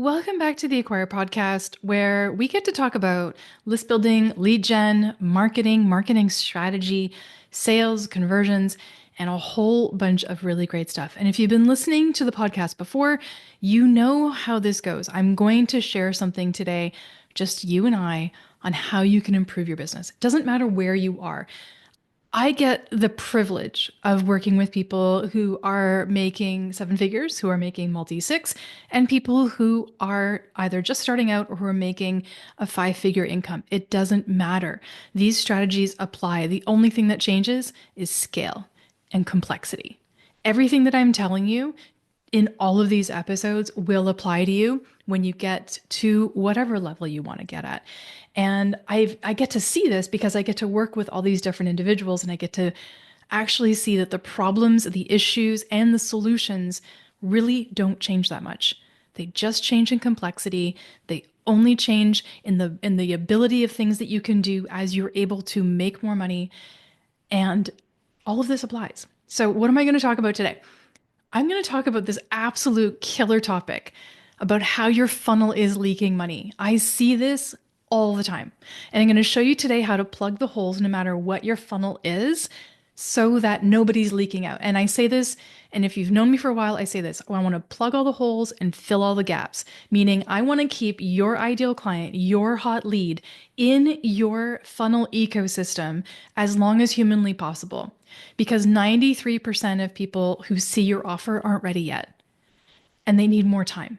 Welcome back to the Acquire podcast, where we get to talk about list building, lead gen, marketing strategy, sales, conversions, and a whole bunch of really great stuff. And if you've been listening to the podcast before, you know how this goes. I'm going to share something today, just you and I, on how you can improve your business. It doesn't matter where you are. I get the privilege of working with people who are making seven figures, who are making multi six, and people who are either just starting out or who are making a five-figure income. It doesn't matter. These strategies apply. The only thing that changes is scale and complexity. Everything that I'm telling you in all of these episodes will apply to you when you get to whatever level you want to get at. And I get to see this because I get to work with all these different individuals, and I get to actually see that the problems, the issues, and the solutions really don't change that much. They just change in complexity. They only change in the ability of things that you can do as you're able to make more money. And all of this applies. So what am I going to talk about today? I'm going to talk about this absolute killer topic about how your funnel is leaking money. I see this all the time. And I'm going to show you today how to plug the holes no matter what your funnel is so that nobody's leaking out. And I say this, and if you've known me for a while, I say this: I want to plug all the holes and fill all the gaps, meaning I want to keep your ideal client, your hot lead, in your funnel ecosystem as long as humanly possible. Because 93% of people who see your offer aren't ready yet, and they need more time.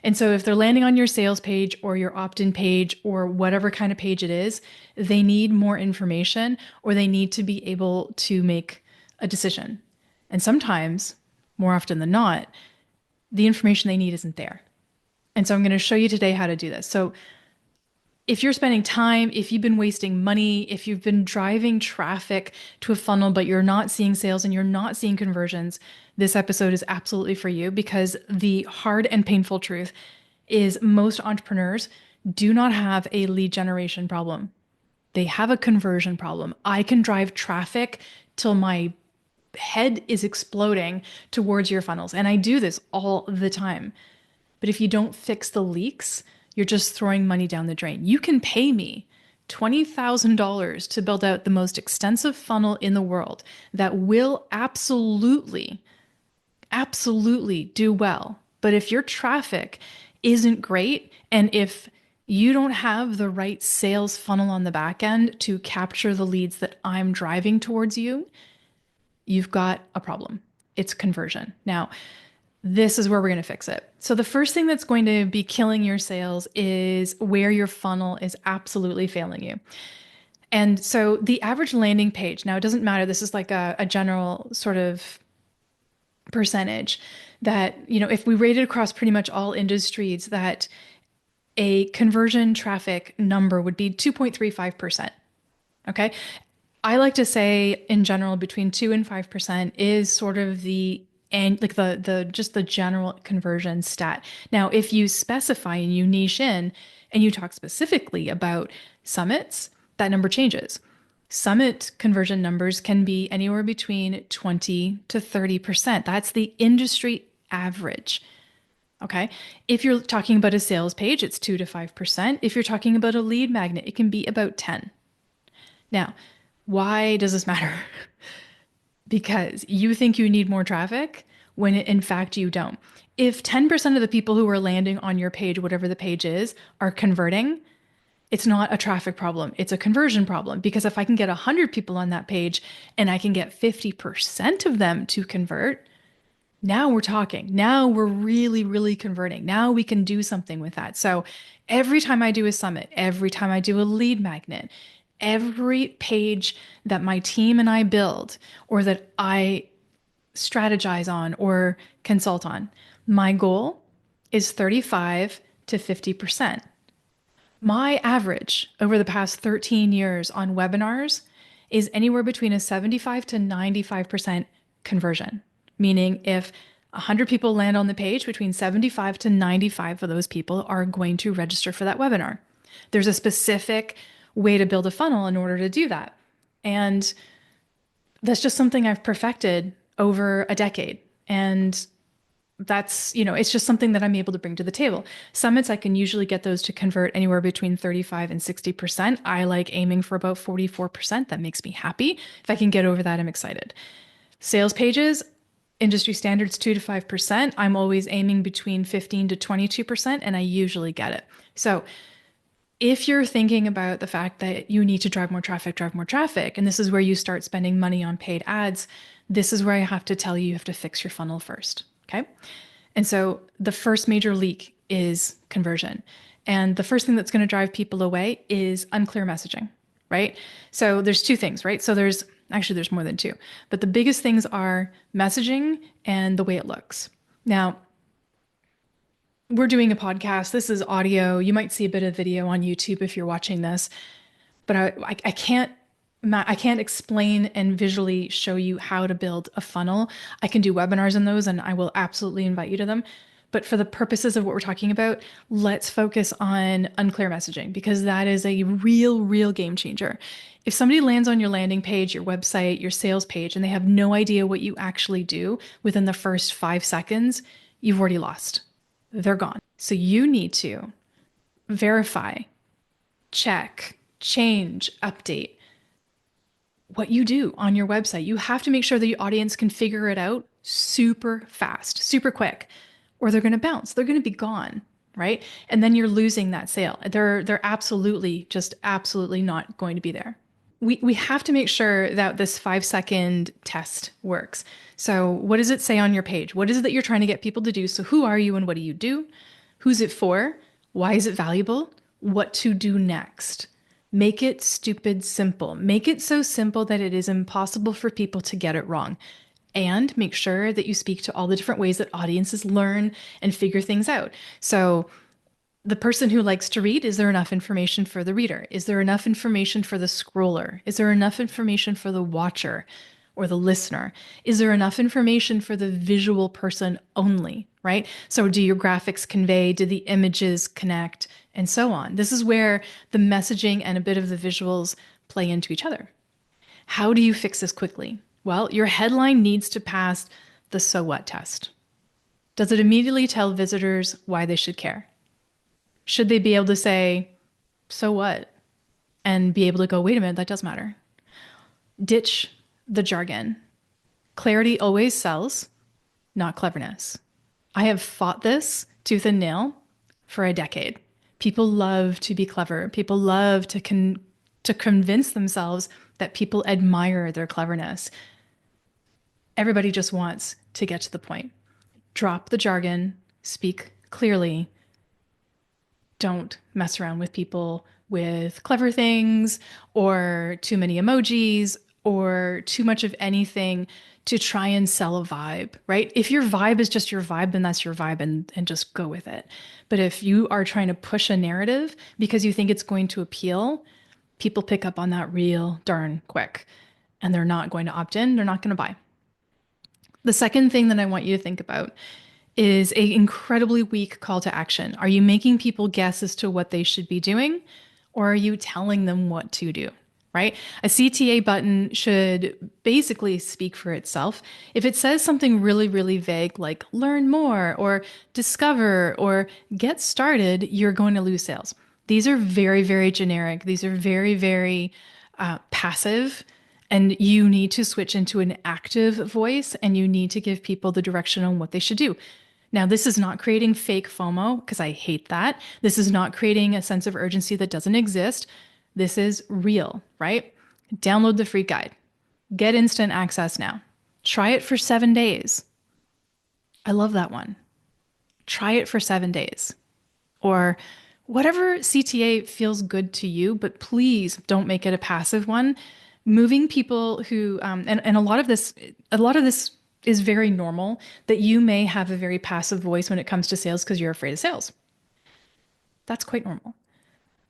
And so if they're landing on your sales page or your opt-in page or whatever kind of page it is, they need more information, or they need to be able to make a decision. And sometimes, more often than not, the information they need isn't there. And so I'm going to show you today how to do this. So if you're spending time, if you've been wasting money, if you've been driving traffic to a funnel, but you're not seeing sales and you're not seeing conversions, this episode is absolutely for you, because the hard and painful truth is most entrepreneurs do not have a lead generation problem. They have a conversion problem. I can drive traffic till my head is exploding towards your funnels. And I do this all the time. But if you don't fix the leaks, you're just throwing money down the drain. You can pay me $20,000 to build out the most extensive funnel in the world that will absolutely do well. But if your traffic isn't great, and if you don't have the right sales funnel on the back end to capture the leads that I'm driving towards you, you've got a problem. It's conversion. Now, this is where we're going to fix it. So the first thing that's going to be killing your sales is where your funnel is absolutely failing you. And so the average landing page, now it doesn't matter. This is like a general sort of percentage that, if we rated across pretty much all industries, that a conversion traffic number would be 2.35%. Okay. I like to say in general between 2 and 5% is sort of the like the just the general conversion stat. Now, if you specify and you niche in and you talk specifically about summits, that number changes. Summit conversion numbers can be anywhere between 20 to 30%. That's the industry average. Okay. If you're talking about a sales page, it's 2 to 5%. If you're talking about a lead magnet, it can be about 10. Now, why does this matter? Because you think you need more traffic when in fact you don't. If 10% of the people who are landing on your page, whatever the page is, are converting, it's not a traffic problem. It's a conversion problem. Because if I can get 100 people on that page and I can get 50% of them to convert, now we're talking. Now we're really, really converting. Now we can do something with that. So every time I do a summit, every time I do a lead magnet, every page that my team and I build or that I strategize on or consult on, my goal is 35 to 50%. My average over the past 13 years on webinars is anywhere between a 75 to 95% conversion, meaning if 100 people land on the page, between 75 to 95 of those people are going to register for that webinar. There's a specific way to build a funnel in order to do that. And that's just something I've perfected over a decade. And that's, it's just something that I'm able to bring to the table. Summits, I can usually get those to convert anywhere between 35 and 60%. I like aiming for about 44%. That makes me happy. If I can get over that, I'm excited. Sales pages, industry standards 2 to 5%. I'm always aiming between 15 to 22%, and I usually get it. So if you're thinking about the fact that you need to drive more traffic, and this is where you start spending money on paid ads, this is where I have to tell you, you have to fix your funnel first. Okay. And so the first major leak is conversion. And the first thing that's going to drive people away is unclear messaging, right? So there's two things, right? So there's more than two, but the biggest things are messaging and the way it looks. Now, we're doing a podcast. This is audio. You might see a bit of video on YouTube if you're watching this, but I can't explain and visually show you how to build a funnel. I can do webinars on those, and I will absolutely invite you to them. But for the purposes of what we're talking about, let's focus on unclear messaging, because that is a real game changer. If somebody lands on your landing page, your website, your sales page, and they have no idea what you actually do within the first 5 seconds, you've already lost. They're gone. So you need to verify, check, change, update what you do on your website. You have to make sure that your audience can figure it out super fast, super quick, or they're going to bounce. They're going to be gone, right? And then you're losing that sale. They're absolutely not going to be there. We have to make sure that this 5-second test works. So what does it say on your page? What is it that you're trying to get people to do? So who are you and what do you do? Who's it for? Why is it valuable? What to do next? Make it stupid simple. Make it so simple that it is impossible for people to get it wrong. And make sure that you speak to all the different ways that audiences learn and figure things out. So the person who likes to read, is there enough information for the reader? Is there enough information for the scroller? Is there enough information for the watcher or the listener? Is there enough information for the visual person only, right? So do your graphics convey? Do the images connect? And so on. This is where the messaging and a bit of the visuals play into each other. How do you fix this quickly? Well, your headline needs to pass the so what test. Does it immediately tell visitors why they should care? Should they be able to say, so what? And be able to go, wait a minute, that does matter. Ditch the jargon. Clarity always sells, not cleverness. I have fought this tooth and nail for a decade. People love to be clever. People love to convince themselves that people admire their cleverness. Everybody just wants to get to the point. Drop the jargon, speak clearly. Don't mess around with people with clever things or too many emojis or too much of anything to try and sell a vibe, right? If your vibe is just your vibe, then that's your vibe and just go with it. But if you are trying to push a narrative because you think it's going to appeal, people pick up on that real darn quick and they're not going to opt in. They're not going to buy. The second thing that I want you to think about is an incredibly weak call to action. Are you making people guess as to what they should be doing, or are you telling them what to do, right? A CTA button should basically speak for itself. If it says something really vague like learn more or discover or get started, you're going to lose sales. These are very generic. These are very passive. And you need to switch into an active voice and you need to give people the direction on what they should do. Now, this is not creating fake FOMO because I hate that. This is not creating a sense of urgency that doesn't exist. This is real, right? Download the free guide. Get instant access now. Try it for 7 days. I love that one. Try it for 7 days. Or whatever CTA feels good to you, but please don't make it a passive one. Moving people who, and a lot of this is very normal, that you may have a very passive voice when it comes to sales because you're afraid of sales. That's quite normal.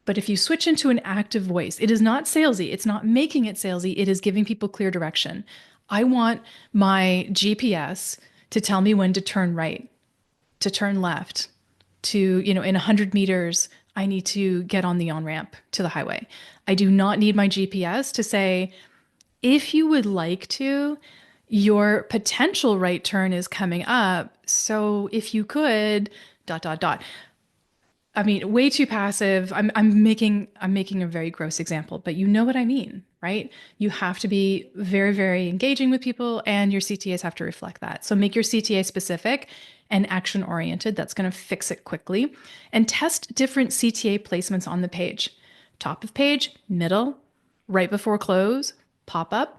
But if you switch into an active voice, it is not salesy. It's not making it salesy. It is giving people clear direction. I want my GPS to tell me when to turn right, to turn left, to, in 100 meters, I need to get on the on-ramp to the highway. I do not need my GPS to say, if you would like to, your potential right turn is coming up. So if you could, dot, dot, dot. I mean, way too passive. I'm making a very gross example, but you know what I mean, right? You have to be very, very engaging with people, and your CTAs have to reflect that. So make your CTA specific and action oriented. That's going to fix it quickly. And test different CTA placements on the page. Top of page, middle, right before close, pop up.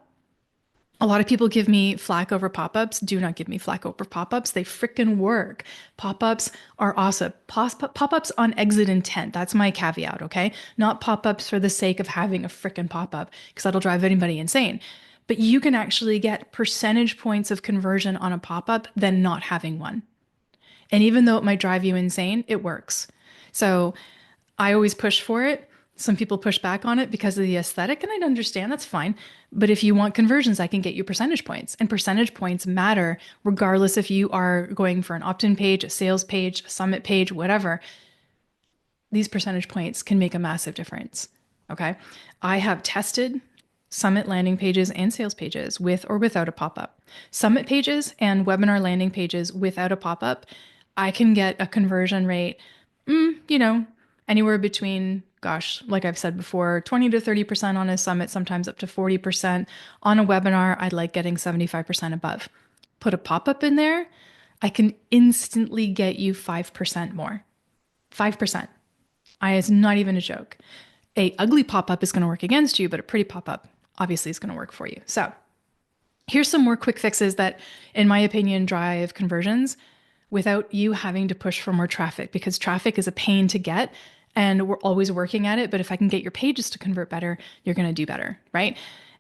A lot of people give me flack over pop-ups. Do not give me flack over pop-ups. They freaking work. Pop-ups are awesome. Pop-ups on exit intent. That's my caveat, okay? Not pop-ups for the sake of having a freaking pop-up, because that'll drive anybody insane. But you can actually get percentage points of conversion on a pop-up than not having one. And even though it might drive you insane, it works. So I always push for it. Some people push back on it because of the aesthetic, and I'd understand that's fine. But if you want conversions, I can get you percentage points. And percentage points matter regardless if you are going for an opt in page, a sales page, a summit page, whatever. These percentage points can make a massive difference. Okay. I have tested summit landing pages and sales pages with or without a pop up. Summit pages and webinar landing pages without a pop up, I can get a conversion rate, you know, anywhere between, gosh, like I've said before, 20 to 30% on a summit, sometimes up to 40%. On a webinar, I'd like getting 75% above. Put a pop up in there, I can instantly get you 5% more. 5%. It's not even a joke. A ugly pop up is going to work against you, but a pretty pop up obviously is going to work for you. So here's some more quick fixes that, in my opinion, drive conversions without you having to push for more traffic, because traffic is a pain to get and we're always working at it. But if I can get your pages to convert better, you're going to do better, right?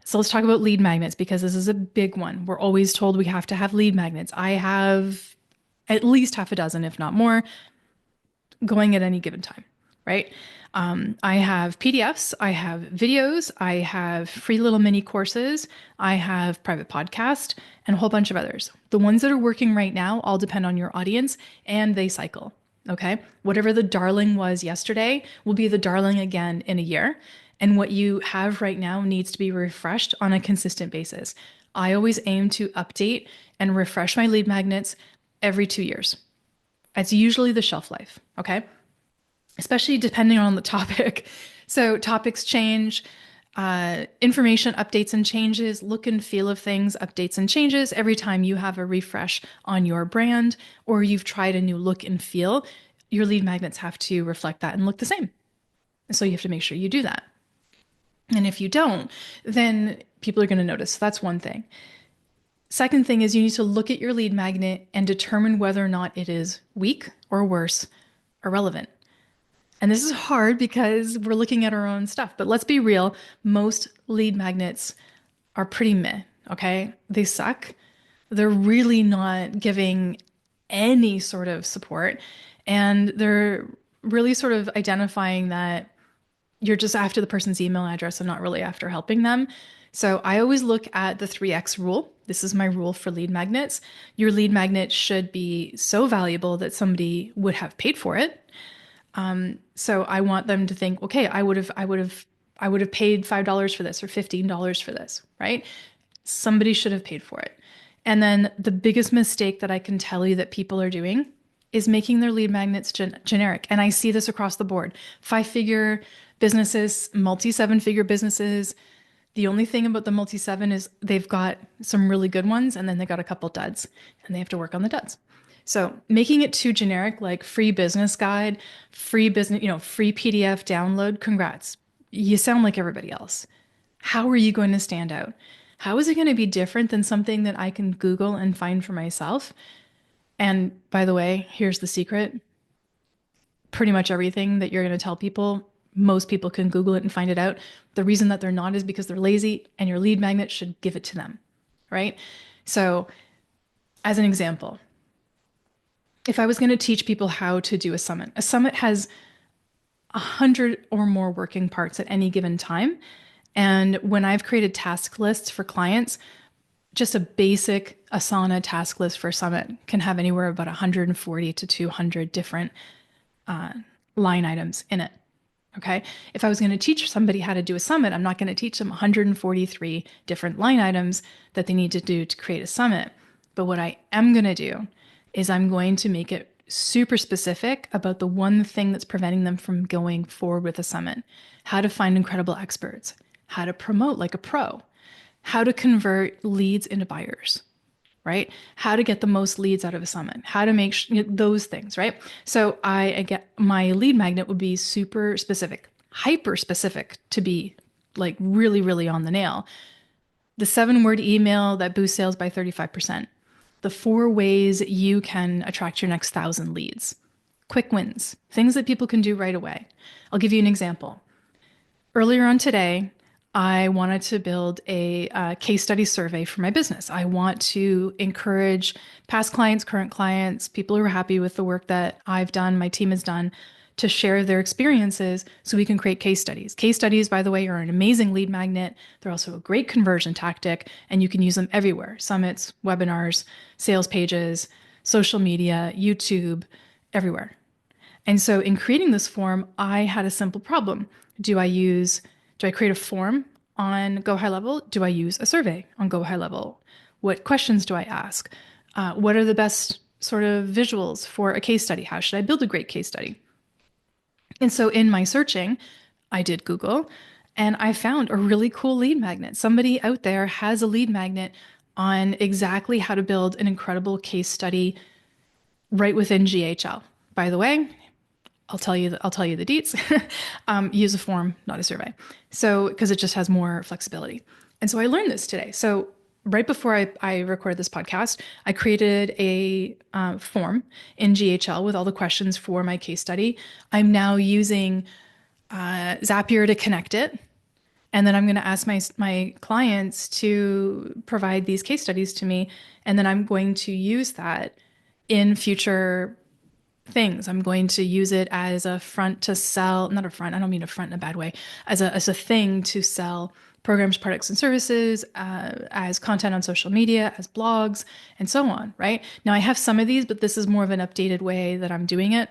So let's talk about lead magnets, because this is a big one. We're always told we have to have lead magnets. I have at least half a dozen, if not more, going at any given time, right? I have PDFs, I have videos, I have free little mini courses, I have private podcast, and a whole bunch of others. The ones that are working right now all depend on your audience, and they cycle. Okay. Whatever the darling was yesterday will be the darling again in a year. And what you have right now needs to be refreshed on a consistent basis. I always aim to update and refresh my lead magnets every 2 years. It's usually the shelf life. Okay. Especially depending on the topic. So topics change, information updates and changes, look and feel of things updates and changes every time you have a refresh on your brand or you've tried a new look and feel. Your lead magnets have to reflect that and look the same. So you have to make sure you do that. And if you don't, then people are going to notice. So that's one thing. Second thing is you need to look at your lead magnet and determine whether or not it is weak or worse, irrelevant. And this is hard because we're looking at our own stuff, but let's be real. Most lead magnets are pretty meh, okay? They suck. They're really not giving any sort of support. And they're really sort of identifying that you're just after the person's email address and not really after helping them. So I always look at the 3X rule. This is my rule for lead magnets. Your lead magnet should be so valuable that somebody would have paid for it. So I want them to think, okay, I would have paid $5 for this or $15 for this, right? Somebody should have paid for it. And then the biggest mistake that I can tell you that people are doing is making their lead magnets generic. And I see this across the board. 5-figure businesses, multi-7-figure businesses. The only thing about the multi-7 is they've got some really good ones and then they got a couple duds and they have to work on the duds. So making it too generic, like free business guide, free business, free PDF download, congrats. You sound like everybody else. How are you going to stand out? How is it going to be different than something that I can Google and find for myself? And by the way, here's the secret. Pretty much everything that you're going to tell people, most people can Google it and find it out. The reason that they're not is because they're lazy, and your lead magnet should give it to them, right? So as an example, if I was going to teach people how to do a summit has 100 or more working parts at any given time. And when I've created task lists for clients, just a basic Asana task list for a summit can have anywhere about 140 to 200 different line items in it. Okay. If I was going to teach somebody how to do a summit, I'm not going to teach them 143 different line items that they need to do to create a summit. But what I am going to do is I'm going to make it super specific about the one thing that's preventing them from going forward with a summit: how to find incredible experts, how to promote like a pro, how to convert leads into buyers, right? How to get the most leads out of a summit, how to make those things, right? So I get my lead magnet would be super specific, hyper specific, to be like really, really on the nail. The 7-word email that boosts sales by 35%. The 4 ways you can attract your next 1,000 leads. Quick wins, things that people can do right away. I'll give you an example. Earlier on today, I wanted to build a case study survey for my business. I want to encourage past clients, current clients, people who are happy with the work that I've done, my team has done, to share their experiences so we can create case studies. Case studies, by the way, are an amazing lead magnet. They're also a great conversion tactic, and you can use them everywhere: summits, webinars, sales pages, social media, YouTube, everywhere. And so in creating this form, I had a simple problem. Do I create a form on Go High Level? Do I use a survey on Go High Level? What questions do I ask? What are the best sort of visuals for a case study? How should I build a great case study? And so in my searching, I did Google and I found a really cool lead magnet. Somebody out there has a lead magnet on exactly how to build an incredible case study right within GHL. By the way, I'll tell you the deets. Use a form, not a survey. So, because it just has more flexibility. And so I learned this today. So right before I recorded this podcast, I created a form in GHL with all the questions for my case study. I'm now using Zapier to connect it. And then I'm going to ask my clients to provide these case studies to me. And then I'm going to use that in future things. I'm going to use it as a front to sell, not a front, I don't mean a front in a bad way, as a thing to sell programs, products, and services, as content on social media, as blogs, and so on, right? Now I have some of these, but this is more of an updated way that I'm doing it.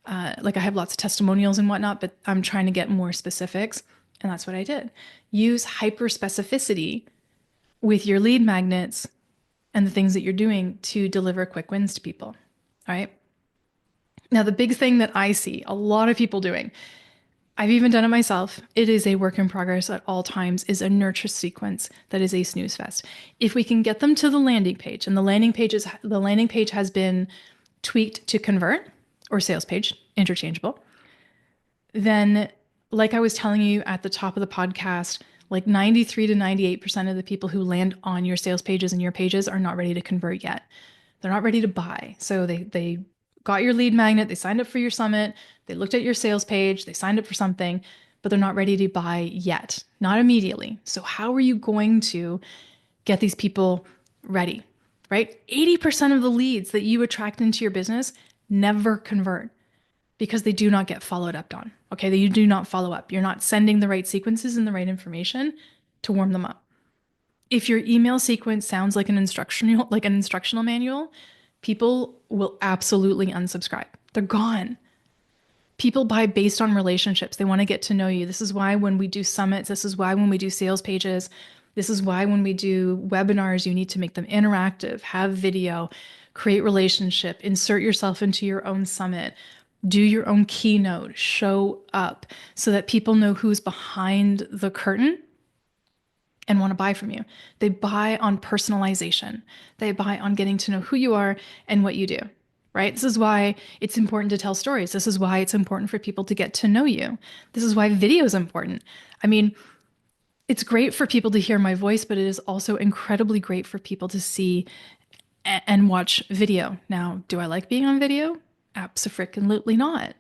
Like I have lots of testimonials and whatnot, but I'm trying to get more specifics. And that's what I did. Use hyper specificity with your lead magnets and the things that you're doing to deliver quick wins to people. All right. Now, the big thing that I see a lot of people doing, I've even done it myself, it is a work in progress at all times, is a nurture sequence that is a snooze fest. If we can get them to the landing page, and the landing page has been tweaked to convert, or sales page, interchangeable, then like I was telling you at the top of the podcast, like 93 to 98% of the people who land on your sales pages and your pages are not ready to convert yet. They're not ready to buy. So they got your lead magnet, they signed up for your summit, they looked at your sales page, they signed up for something, but they're not ready to buy yet, not immediately. So how are you going to get these people ready, right? 80% of the leads that you attract into your business never convert because they do not get followed up on. Okay, you do not follow up. You're not sending the right sequences and the right information to warm them up. If your email sequence sounds like an instructional manual, people will absolutely unsubscribe. They're gone. People buy based on relationships. They want to get to know you. This is why when we do summits, this is why when we do sales pages, this is why when we do webinars, you need to make them interactive, have video, create relationship, insert yourself into your own summit, do your own keynote, show up so that people know who's behind the curtain and want to buy from you. They buy on personalization. They buy on getting to know who you are and what you do, right? This is why it's important to tell stories. This is why it's important for people to get to know you. This is why video is important. I mean, it's great for people to hear my voice, but it is also incredibly great for people to see and watch video. Now, do I like being on video? Abso-freaking-lutely not.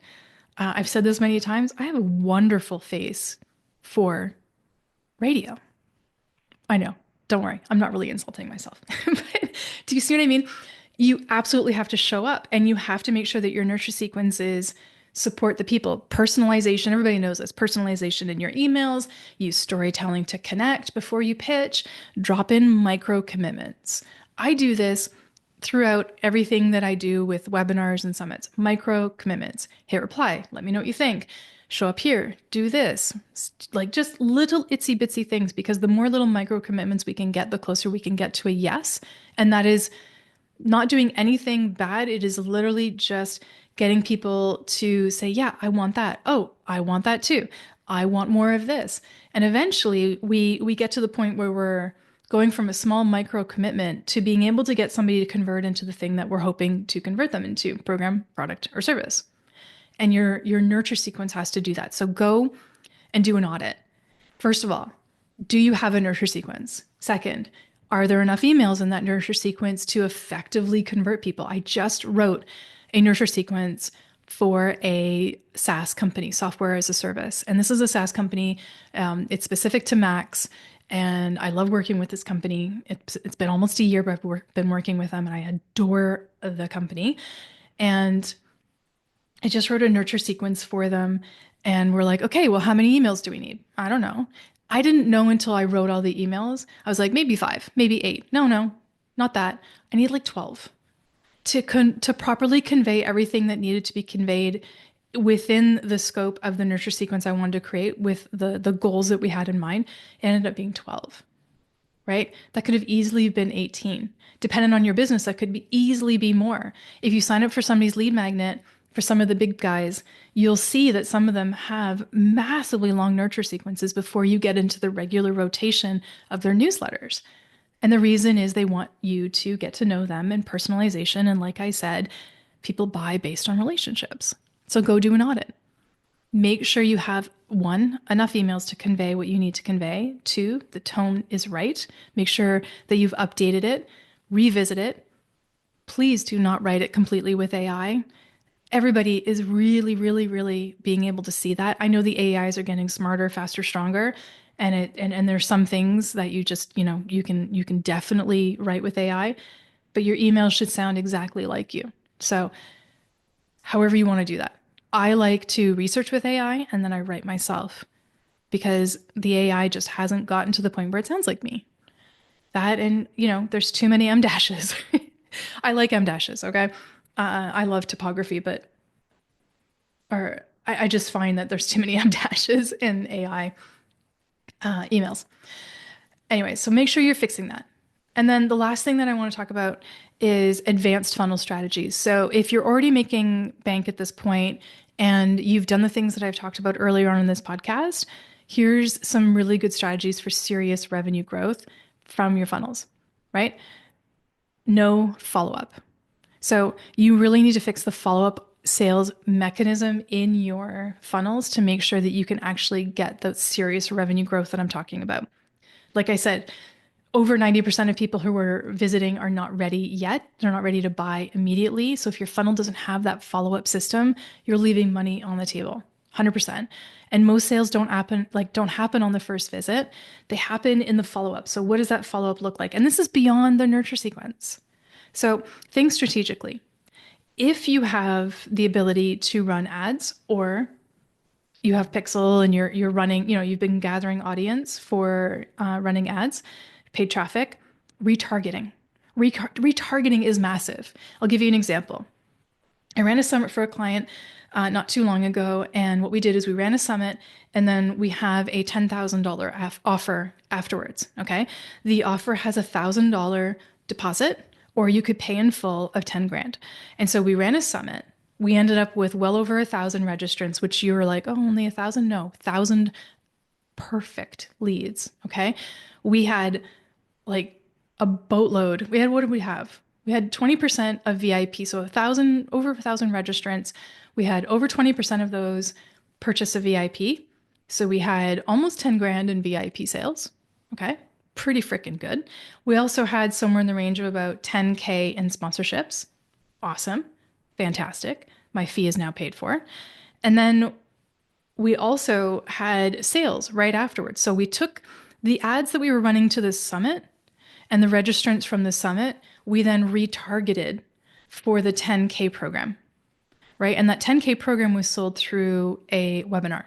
I've said this many times. I have a wonderful face for radio. I know. Don't worry. I'm not really insulting myself. But do you see what I mean? You absolutely have to show up and you have to make sure that your nurture sequences support the people. Personalization, everybody knows this. Personalization in your emails, use storytelling to connect before you pitch, drop in micro commitments. I do this throughout everything that I do with webinars and summits. Micro commitments. Hit reply. Let me know what you think. show up here, do this, like just little itsy bitsy things, because the more little micro commitments we can get, the closer we can get to a yes. And that is not doing anything bad. It is literally just getting people to say, yeah, I want that. Oh, I want that too. I want more of this. And eventually we get to the point where we're going from a small micro commitment to being able to get somebody to convert into the thing that we're hoping to convert them into: program, product, or service. And your nurture sequence has to do that. So go and do an audit. First of all, do you have a nurture sequence? Second, are there enough emails in that nurture sequence to effectively convert people? I just wrote a nurture sequence for a SaaS company, software as a service. And this is a SaaS company. It's specific to Macs. And I love working with this company. It's been almost a year, but I've been working with them and I adore the company. And I just wrote a nurture sequence for them. And we're like, okay, well, how many emails do we need? I don't know. I didn't know until I wrote all the emails. I was like, maybe 5, maybe 8. No, not that. I need like 12 to properly convey everything that needed to be conveyed within the scope of the nurture sequence I wanted to create with the goals that we had in mind. It ended up being 12, right? That could have easily been 18. Depending on your business, that could easily be more. If you sign up for somebody's lead magnet, for some of the big guys, you'll see that some of them have massively long nurture sequences before you get into the regular rotation of their newsletters. And the reason is they want you to get to know them and personalization. And like I said, people buy based on relationships. So go do an audit. Make sure you have, 1, enough emails to convey what you need to convey. 2, the tone is right. Make sure that you've updated it, revisit it. Please do not write it completely with AI. Everybody is really, really, really being able to see that. I know the AIs are getting smarter, faster, stronger, and there's some things that you just, you can definitely write with AI, but your email should sound exactly like you. So however you want to do that. I like to research with AI and then I write myself, because the AI just hasn't gotten to the point where it sounds like me. That, and there's too many M dashes. I like M dashes. Okay. I love typography, I just find that there's too many M dashes in AI emails. Anyway, so make sure you're fixing that. And then the last thing that I want to talk about is advanced funnel strategies. So if you're already making bank at this point and you've done the things that I've talked about earlier on in this podcast, here's some really good strategies for serious revenue growth from your funnels, right? No follow-up. So you really need to fix the follow-up sales mechanism in your funnels to make sure that you can actually get the serious revenue growth that I'm talking about. Like I said, over 90% of people who are visiting are not ready yet. They're not ready to buy immediately. So if your funnel doesn't have that follow-up system, you're leaving money on the table, 100%. And most sales don't happen on the first visit. They happen in the follow-up. So what does that follow-up look like? And this is beyond the nurture sequence. So think strategically. If you have the ability to run ads, or you have Pixel and you're running, you've been gathering audience for running ads, paid traffic, retargeting. Retargeting is massive. I'll give you an example. I ran a summit for a client not too long ago, and what we did is we ran a summit and then we have a $10,000 offer afterwards, okay? The offer has a $1,000 deposit, or you could pay in full of 10 grand. And so we ran a summit. We ended up with well over 1,000 registrants, which you were like, oh, only 1,000? No, 1,000 perfect leads, okay? We had like a boatload. What did we have? We had 20% of VIP. So over 1,000 registrants. We had over 20% of those purchase a VIP. So we had almost 10 grand in VIP sales. Okay. Pretty freaking good. We also had somewhere in the range of about 10K in sponsorships. Awesome. Fantastic. My fee is now paid for. And then we also had sales right afterwards. So we took the ads that we were running to this summit and the registrants from the summit, we then retargeted for the 10K program, right? And that 10K program was sold through a webinar.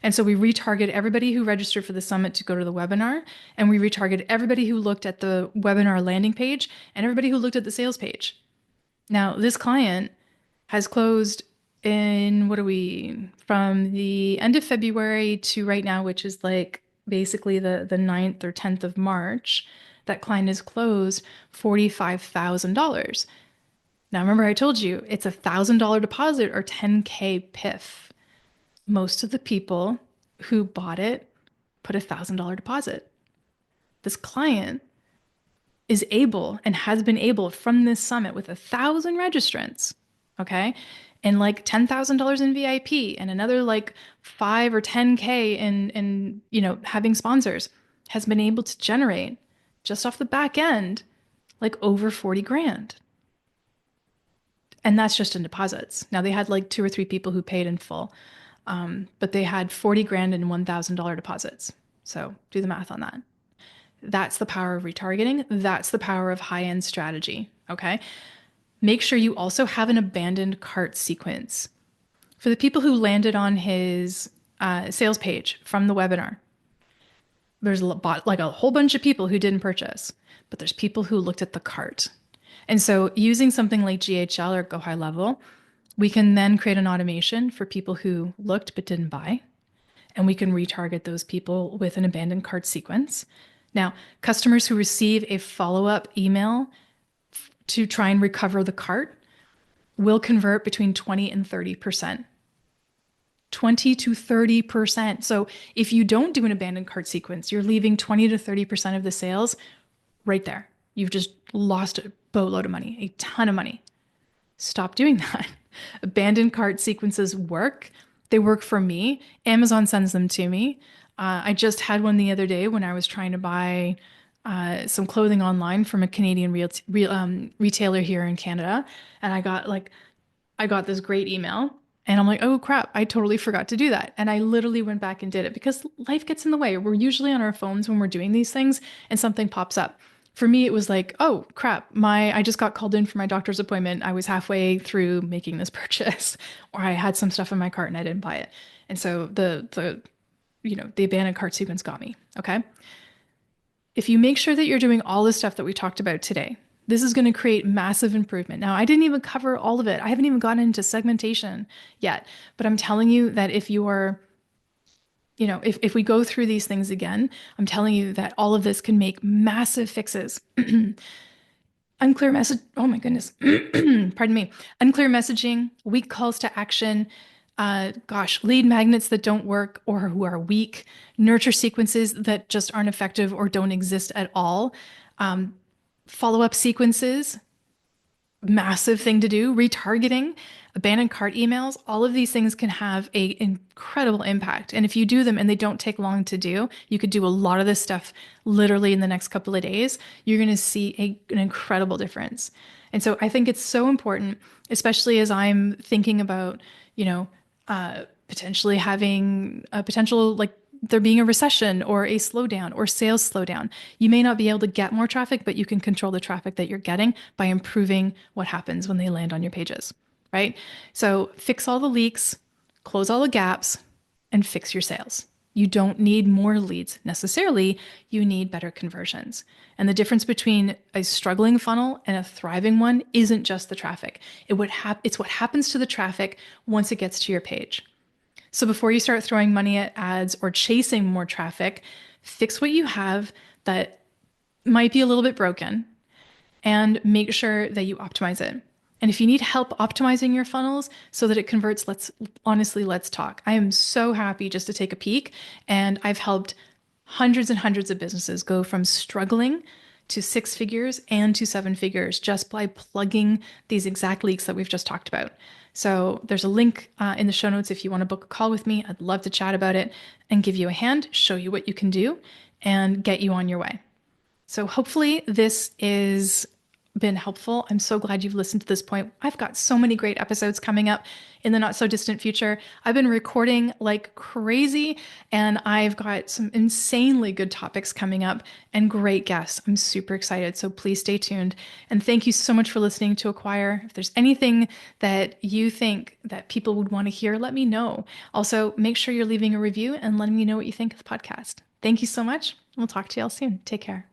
And so we retarget everybody who registered for the summit to go to the webinar, and we retarget everybody who looked at the webinar landing page and everybody who looked at the sales page. Now, this client has closed In what are we from the end of February to right now, which is like basically the 9th or 10th of March, that client has closed $45,000. Now, remember, I told you it's $1,000 deposit or 10K PIF. Most of the people who bought it put $1,000 deposit. This client is able and has been able from this summit with 1,000 registrants, okay, and like $10,000 in VIP and another like 5 or 10K in having sponsors, has been able to generate just off the back end like over 40 grand. And that's just in deposits. Now they had like two or three people who paid in full, but they had 40 grand in $1,000 deposits. So do the math on that. That's the power of retargeting. That's the power of high end strategy. Okay. Make sure you also have an abandoned cart sequence. For the people who landed on his sales page from the webinar, there's like a whole bunch of people who didn't purchase, but there's people who looked at the cart. And so using something like GHL or Go High Level, we can then create an automation for people who looked but didn't buy. And we can retarget those people with an abandoned cart sequence. Now, customers who receive a follow up email to try and recover the cart will convert between 20 and 30%. 20 to 30%. So if you don't do an abandoned cart sequence, you're leaving 20 to 30% of the sales right there. You've just lost a boatload of money, a ton of money. Stop doing that. Abandoned cart sequences work. They work for me. Amazon sends them to me. I just had one the other day when I was trying to buy some clothing online from a Canadian retailer here in Canada, and I got this great email, and I'm like, oh crap, I totally forgot to do that, and I literally went back and did it because life gets in the way. We're usually on our phones when we're doing these things, and something pops up. For me, it was like, oh crap, I just got called in for my doctor's appointment. I was halfway through making this purchase, or I had some stuff in my cart and I didn't buy it. And so the abandoned cart sequence got me. Okay. If you make sure that you're doing all the stuff that we talked about today, this is going to create massive improvement. Now, I didn't even cover all of it. I haven't even gotten into segmentation yet, but I'm telling you that if you are, if we go through these things again, I'm telling you that all of this can make massive fixes. Unclear message. Oh my goodness. Pardon me. Unclear messaging, weak calls to action. Lead magnets that don't work or who are weak, nurture sequences that just aren't effective or don't exist at all. Follow-up sequences, massive thing to do. Retargeting, abandoned cart emails, all of these things can have an incredible impact. And if you do them and they don't take long to do, you could do a lot of this stuff literally in the next couple of days. You're going to see an incredible difference. And so I think it's so important, especially as I'm thinking about, potentially having a potential like there being a recession or a slowdown or sales slowdown. You may not be able to get more traffic, but you can control the traffic that you're getting by improving what happens when they land on your pages, right? So fix all the leaks, close all the gaps, and fix your sales. You don't need more leads necessarily. You need better conversions. And the difference between a struggling funnel and a thriving one isn't just the traffic. It's what happens to the traffic once it gets to your page. So before you start throwing money at ads or chasing more traffic, fix what you have that might be a little bit broken and make sure that you optimize it. And if you need help optimizing your funnels so that it converts, let's talk. I am so happy just to take a peek, and I've helped hundreds and hundreds of businesses go from struggling to 6 figures and to 7 figures just by plugging these exact leaks that we've just talked about. So there's a link in the show notes if you want to book a call with me. I'd love to chat about it and give you a hand, show you what you can do, and get you on your way. So hopefully this is been helpful. I'm so glad you've listened to this point. I've got so many great episodes coming up in the not so distant future. I've been recording like crazy, and I've got some insanely good topics coming up and great guests. I'm super excited. So please stay tuned. And thank you so much for listening to Acquire. If there's anything that you think that people would want to hear, let me know. Also, make sure you're leaving a review and letting me know what you think of the podcast. Thank you so much. We'll talk to y'all soon. Take care.